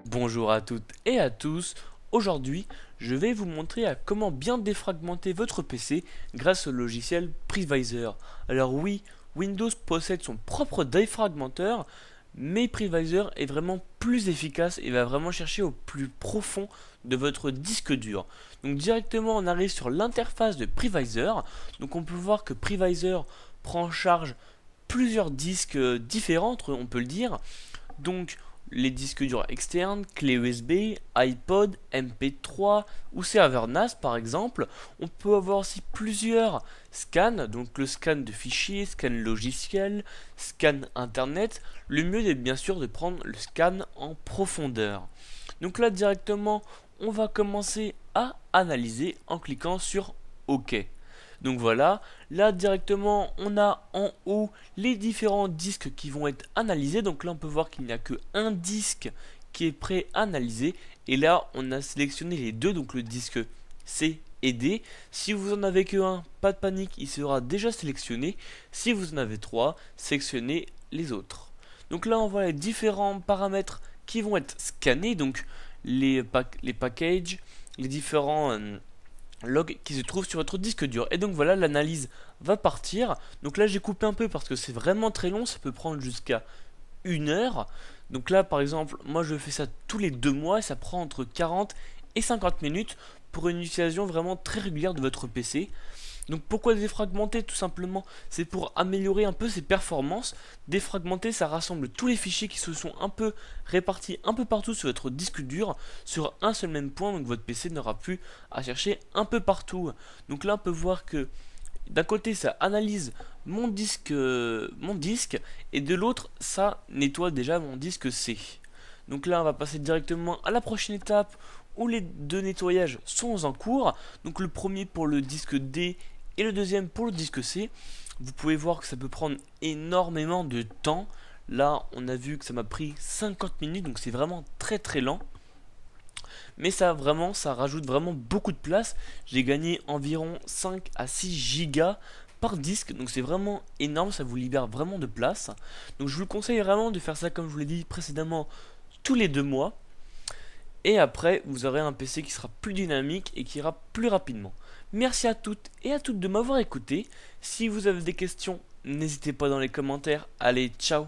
Bonjour à toutes et à tous, aujourd'hui je vais vous montrer à comment bien défragmenter votre PC grâce au logiciel Previsor. Alors oui, Windows possède son propre défragmenteur, mais Previsor est vraiment plus efficace et va vraiment chercher au plus profond de votre disque dur. Donc directement on arrive sur l'interface de Previsor, donc on peut voir que Previsor prend en charge plusieurs disques différents, on peut le dire. Donc les disques durs externes, clés USB, iPod, MP3 ou serveur NAS par exemple. On peut avoir aussi plusieurs scans, donc le scan de fichiers, scan logiciel, scan internet. Le mieux est bien sûr de prendre le scan en profondeur. Donc là directement, on va commencer à analyser en cliquant sur OK. Donc voilà, là directement on a en haut les différents disques qui vont être analysés. Donc là on peut voir qu'il n'y a que un disque qui est pré-analysé. Et là on a sélectionné les deux, donc le disque C et D. Si vous en avez que un, pas de panique, il sera déjà sélectionné. Si vous en avez trois, sélectionnez les autres. Donc là on voit les différents paramètres qui vont être scannés. Donc les packages, les différents log qui se trouve sur votre disque dur. Et donc voilà, l'analyse va partir. Donc là j'ai coupé un peu parce que c'est vraiment très long, ça peut prendre jusqu'à 1 heure. Donc là par exemple, moi je fais ça tous les 2 mois et ça prend entre 40 et 50 minutes pour une utilisation vraiment très régulière de votre PC. Donc pourquoi défragmenter? Tout simplement, c'est pour améliorer un peu ses performances. Défragmenter, ça rassemble tous les fichiers qui se sont un peu répartis un peu partout sur votre disque dur sur un seul même point, donc votre PC n'aura plus à chercher un peu partout. Donc là on peut voir que d'un côté ça analyse mon disque et de l'autre ça nettoie déjà mon disque C. Donc là on va passer directement à la prochaine étape où les deux nettoyages sont en cours. Donc le premier pour le disque D et le deuxième pour le disque C. Vous pouvez voir que ça peut prendre énormément de temps. Là on a vu que ça m'a pris 50 minutes, donc c'est vraiment très très lent. Mais ça rajoute vraiment beaucoup de place. J'ai gagné environ 5 à 6 gigas par disque, donc c'est vraiment énorme, ça vous libère vraiment de place. Donc je vous conseille vraiment de faire ça comme je vous l'ai dit précédemment tous les 2 mois. Et après, vous aurez un PC qui sera plus dynamique et qui ira plus rapidement. Merci à toutes et à toutes de m'avoir écouté. Si vous avez des questions, n'hésitez pas dans les commentaires. Allez, ciao!